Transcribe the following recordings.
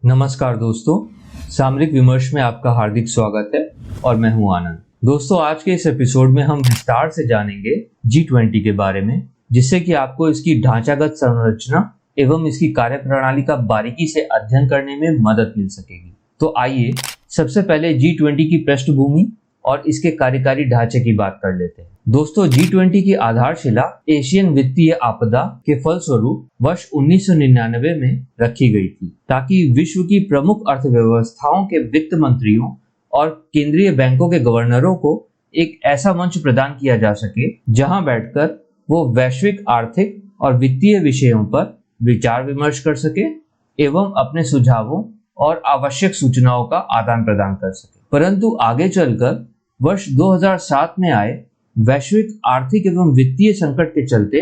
नमस्कार दोस्तों, सामरिक विमर्श में आपका हार्दिक स्वागत है और मैं हूं आनंद। दोस्तों, आज के इस एपिसोड में हम विस्तार से जानेंगे G20 के बारे में, जिससे कि आपको इसकी ढांचागत संरचना एवं इसकी कार्यप्रणाली का बारीकी से अध्ययन करने में मदद मिल सकेगी। तो आइए सबसे पहले G20 की पृष्ठभूमि और इसके कार्यकारी ढांचे की बात कर लेते हैं। दोस्तों, G20 की आधारशिला एशियन वित्तीय आपदा के फलस्वरूप वर्ष 1999 में रखी गई थी, ताकि विश्व की प्रमुख अर्थव्यवस्थाओं के वित्त मंत्रियों और केंद्रीय बैंकों के गवर्नरों को एक ऐसा मंच प्रदान किया जा सके जहां बैठकर वो वैश्विक आर्थिक और वित्तीय विषयों पर विचार विमर्श कर सके एवं अपने सुझावों और आवश्यक सूचनाओं का आदान प्रदान कर सके। परंतु आगे चलकर वर्ष 2007 में आए वैश्विक आर्थिक एवं वित्तीय संकट के चलते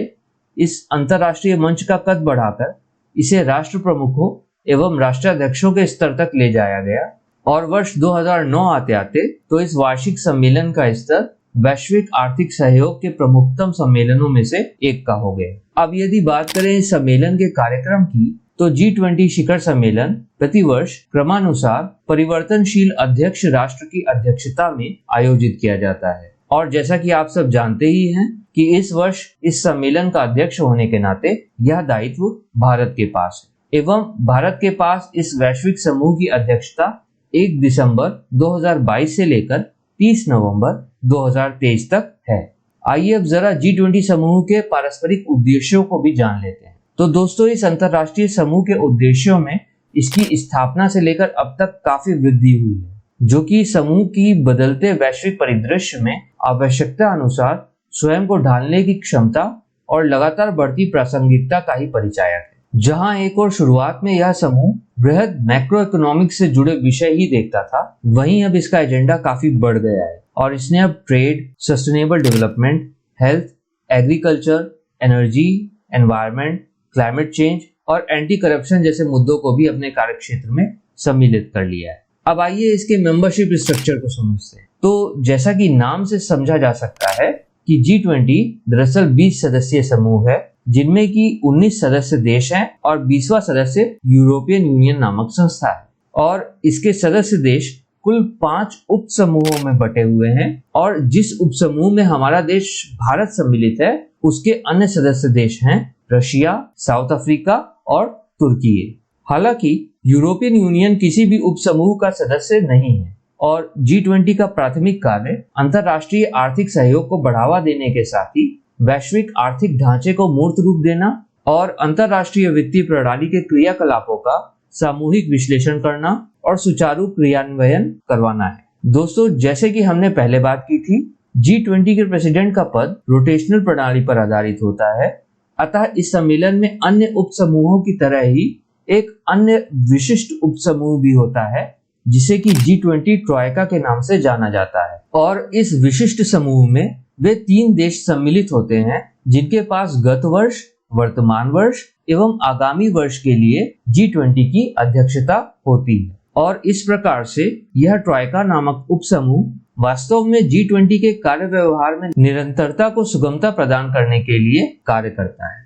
इस अंतर्राष्ट्रीय मंच का कद बढ़ाकर इसे राष्ट्र प्रमुखों एवं राष्ट्राध्यक्षों के स्तर तक ले जाया गया और वर्ष 2009 आते आते तो इस वार्षिक सम्मेलन का स्तर वैश्विक आर्थिक सहयोग के प्रमुखतम सम्मेलनों में से एक का हो गया। अब यदि बात करें इस सम्मेलन के कार्यक्रम की, तो G20 शिखर सम्मेलन प्रतिवर्ष क्रमानुसार परिवर्तनशील अध्यक्ष राष्ट्र की अध्यक्षता में आयोजित किया जाता है। और जैसा कि आप सब जानते ही हैं कि इस वर्ष इस सम्मेलन का अध्यक्ष होने के नाते यह दायित्व भारत के पास है एवं भारत के पास इस वैश्विक समूह की अध्यक्षता 1 दिसंबर 2022 से लेकर 30 नवंबर 2023 तक है। आइए अब जरा G20 समूह के पारस्परिक उद्देश्यों को भी जान लेते हैं। तो दोस्तों, इस अंतर्राष्ट्रीय समूह के उद्देश्यों में इसकी स्थापना से लेकर अब तक काफी वृद्धि हुई है, जो कि समूह की बदलते वैश्विक परिदृश्य में आवश्यकता अनुसार स्वयं को ढालने की क्षमता और लगातार बढ़ती प्रासंगिकता का ही परिचायक है। जहां एक और शुरुआत में यह समूह बृहद मैक्रो इकोनॉमिक्स से जुड़े विषय ही देखता था, वहीं अब इसका एजेंडा काफी बढ़ गया है और इसने अब trade, sustainable development, health, agriculture, energy, environment, climate change और एंटी करप्शन जैसे मुद्दों को भी अपने कार्यक्षेत्र में सम्मिलित कर लिया है। अब आइए इसके मेंबरशिप स्ट्रक्चर को समझते हैं। तो जैसा कि नाम से समझा जा सकता है कि G20 दरअसल 20 सदस्यीय समूह है, जिनमें की 19 सदस्य देश हैं और 20वां सदस्य यूरोपियन यूनियन नामक संस्था है। और इसके सदस्य देश कुल 5 उप समूहों में बटे हुए हैं और जिस उप समूह में हमारा देश भारत सम्मिलित है, उसके अन्य सदस्य देश हैं रशिया, साउथ अफ्रीका और तुर्की। हालांकि यूरोपियन यूनियन किसी भी उप समूह का सदस्य नहीं है और G20 का प्राथमिक कार्य अंतर्राष्ट्रीय आर्थिक सहयोग को बढ़ावा देने के साथ ही वैश्विक आर्थिक ढांचे को मूर्त रूप देना और अंतर्राष्ट्रीय वित्तीय प्रणाली के क्रियाकलापों का सामूहिक विश्लेषण करना और सुचारू क्रियान्वयन करवाना है। दोस्तों, जैसे कि हमने पहले बात की थी, G20 के प्रेसिडेंट का पद रोटेशनल प्रणाली पर आधारित होता है। अतः इस सम्मेलन में अन्य उप समूहों की तरह ही एक अन्य विशिष्ट उप समूह भी होता है, जिसे कि G20 ट्रॉयका के नाम से जाना जाता है। और इस विशिष्ट समूह में वे 3 देश सम्मिलित होते हैं, जिनके पास गत वर्ष, वर्तमान वर्ष एवं आगामी वर्ष के लिए G20 की अध्यक्षता होती है। और इस प्रकार से यह ट्रॉयका नामक उप समूह वास्तव में G20 के कार्य व्यवहार में निरंतरता को सुगमता प्रदान करने के लिए कार्य करता है।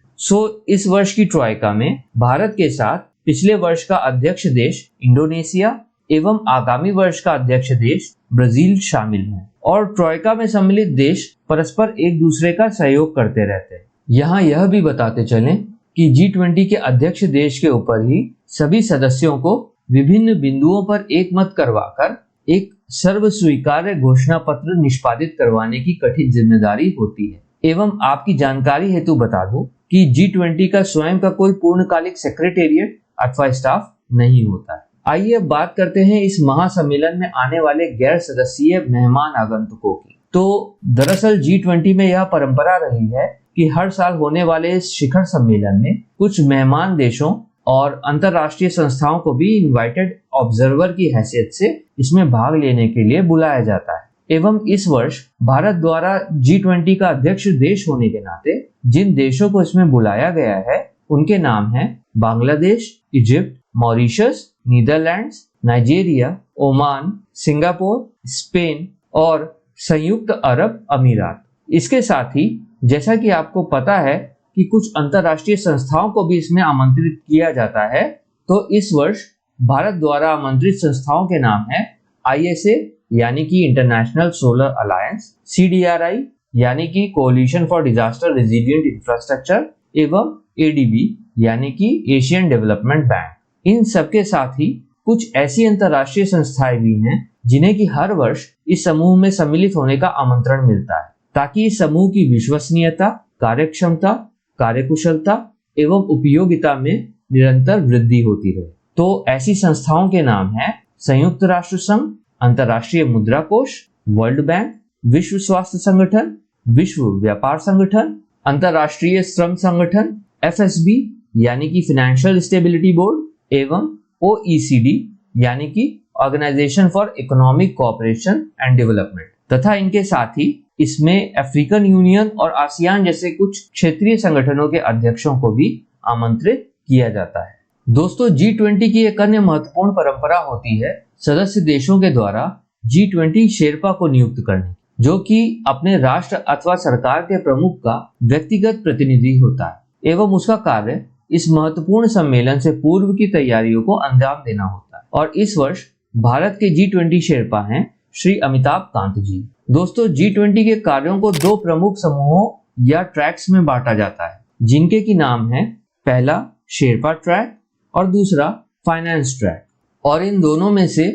इस वर्ष की ट्रॉयका में भारत के साथ पिछले वर्ष का अध्यक्ष देश इंडोनेशिया एवं आगामी वर्ष का अध्यक्ष देश ब्राजील शामिल हैं और ट्रॉयका में सम्मिलित देश परस्पर एक दूसरे का सहयोग करते रहते हैं। यहाँ यह भी बताते चलें कि G20 के अध्यक्ष देश के ऊपर ही सभी सदस्यों को विभिन्न बिंदुओं पर एकमत करवाकर एक सर्व स्वीकार्य घोषणा पत्र निष्पादित करवाने की कठिन जिम्मेदारी होती है। एवं आपकी जानकारी हेतु बता दूं कि G20 का स्वयं का कोई पूर्णकालिक सेक्रेटेरिएट अथवा स्टाफ नहीं होता है। आइए अब बात करते हैं इस महासम्मेलन में आने वाले गैर सदस्यीय मेहमान आगंतुकों की। तो दरअसल G20 में यह परंपरा रही है कि हर साल होने वाले इस शिखर सम्मेलन में कुछ मेहमान देशों और अंतर्राष्ट्रीय संस्थाओं को भी इनवाइटेड ऑब्जर्वर की हैसियत से इसमें भाग लेने के लिए बुलाया जाता है। एवं इस वर्ष भारत द्वारा G20 का अध्यक्ष देश होने के नाते जिन देशों को इसमें बुलाया गया है, उनके नाम हैं Bangladesh, Egypt, Mauritius, Netherlands, Nigeria, Oman, Singapore, Spain और संयुक्त अरब अमीरात। इसके साथ ही जैसा कि आपको पता है कि कुछ अंतर्राष्ट्रीय संस्थाओं को भी इसमें आमंत्रित किया जाता है, तो इस वर्ष भारत द्वारा आमंत्रित संस्थाओं के नाम है ISA यानी कि इंटरनेशनल सोलर अलायंस, CDRI यानी कि coalition for disaster resilient infrastructure एवं ADB यानी कि एशियन डेवलपमेंट बैंक। इन सबके साथ ही कुछ ऐसी अंतरराष्ट्रीय संस्थाएं भी हैं जिन्हें कि हर वर्ष इस समूह में सम्मिलित होने का आमंत्रण मिलता है ताकि इस समूह की विश्वसनीयता, कार्यक्षमता, कार्यकुशलता एवं उपयोगिता में निरंतर वृद्धि होती रहे। तो ऐसी संस्थाओं के नाम हैं संयुक्त राष्ट्र संघ, अंतर्राष्ट्रीय मुद्रा कोष, वर्ल्ड बैंक, विश्व स्वास्थ्य संगठन, विश्व व्यापार संगठन, अंतर्राष्ट्रीय श्रम संगठन, FSB यानी कि फाइनेंशियल स्टेबिलिटी बोर्ड एवं OECD यानी कि organisation for economic cooperation and development, तथा इनके साथ ही इसमें अफ्रीकन यूनियन और आसियान जैसे कुछ क्षेत्रीय संगठनों के अध्यक्षों को भी आमंत्रित किया जाता है। दोस्तों, G20 की एक अन्य महत्वपूर्ण परंपरा होती है सदस्य देशों के द्वारा G20 शेरपा को नियुक्त करने, जो कि अपने राष्ट्र अथवा सरकार के प्रमुख का व्यक्तिगत प्रतिनिधि होता है एवं उसका कार्य इस महत्वपूर्ण सम्मेलन से पूर्व की तैयारियों को अंजाम देना होता है। और इस वर्ष भारत के G20 शेरपा हैं श्री अमिताभ कांत जी। दोस्तों, G20 के कार्यों को दो प्रमुख समूहों या ट्रैक्स में बांटा जाता है, जिनके की नाम है पहला शेरपा ट्रैक और दूसरा फाइनेंस ट्रैक। और इन दोनों में से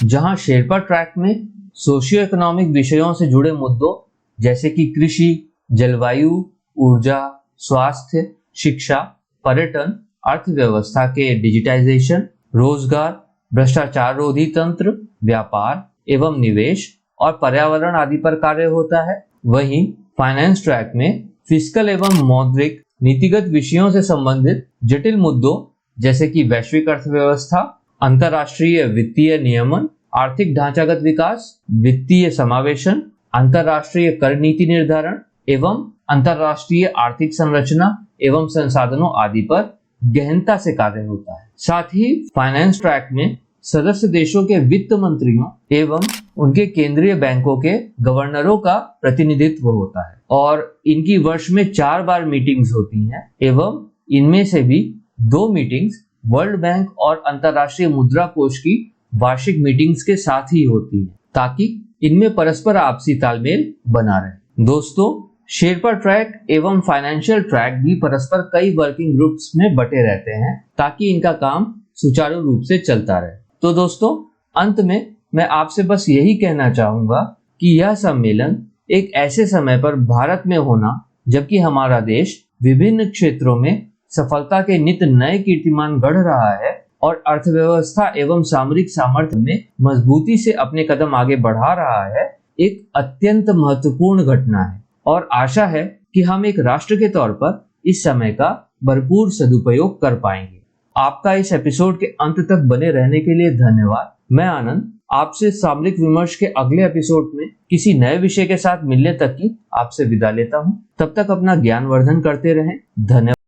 जहां शेरपा ट्रैक में सोशियो इकोनॉमिक विषयों से जुड़े मुद्दों जैसे कि कृषि, जलवायु, ऊर्जा, स्वास्थ्य, शिक्षा, पर्यटन, अर्थव्यवस्था के डिजिटाइजेशन, रोजगार, भ्रष्टाचार रोधी तंत्र, व्यापार एवं निवेश और पर्यावरण आदि पर कार्य होता है, वहीं फाइनेंस ट्रैक में फिस्कल एवं मौद्रिक नीतिगत विषयों से संबंधित जटिल मुद्दों जैसे कि वैश्विक अर्थव्यवस्था, अंतरराष्ट्रीय वित्तीय नियमन, आर्थिक ढांचागत विकास, वित्तीय समावेशन, अंतरराष्ट्रीय कर नीति निर्धारण एवं अंतरराष्ट्रीय आर्थिक संरचना एवं संसाधनों आदि पर गहनता से कार्य होता है। साथ ही फाइनेंस ट्रैक में सदस्य देशों के वित्त मंत्रियों एवं उनके केंद्रीय बैंकों के गवर्नरों का प्रतिनिधित्व होता है और इनकी वर्ष में 4 बार मीटिंग्स होती हैं एवं इनमें से भी 2 मीटिंग्स वर्ल्ड बैंक और अंतरराष्ट्रीय मुद्रा कोष की वार्षिक मीटिंग्स के साथ ही होती है ताकि इनमें परस्पर आपसी तालमेल बना रहे। दोस्तों, शेरपा ट्रैक एवं फाइनेंशियल ट्रैक भी परस्पर कई वर्किंग ग्रुप्स में बटे रहते हैं ताकि इनका काम सुचारू रूप से चलता रहे। तो दोस्तों, अंत में मैं आपसे बस यही कहना चाहूंगा कि यह सम्मेलन एक ऐसे समय पर भारत में होना जबकि हमारा देश विभिन्न क्षेत्रों में सफलता के नित नए कीर्तिमान गढ़ रहा है और अर्थव्यवस्था एवं सामरिक सामर्थ्य में मजबूती से अपने कदम आगे बढ़ा रहा है, एक अत्यंत महत्वपूर्ण घटना है और आशा है कि हम एक राष्ट्र के तौर पर इस समय का भरपूर सदुपयोग कर पाएंगे। आपका इस एपिसोड के अंत तक बने रहने के लिए धन्यवाद। मैं आनंद आपसे सामरिक विमर्श के अगले एपिसोड में किसी नए विषय के साथ मिलने तक की आपसे विदा लेता हूं। तब तक अपना ज्ञान वर्धन करते रहें। धन्यवाद।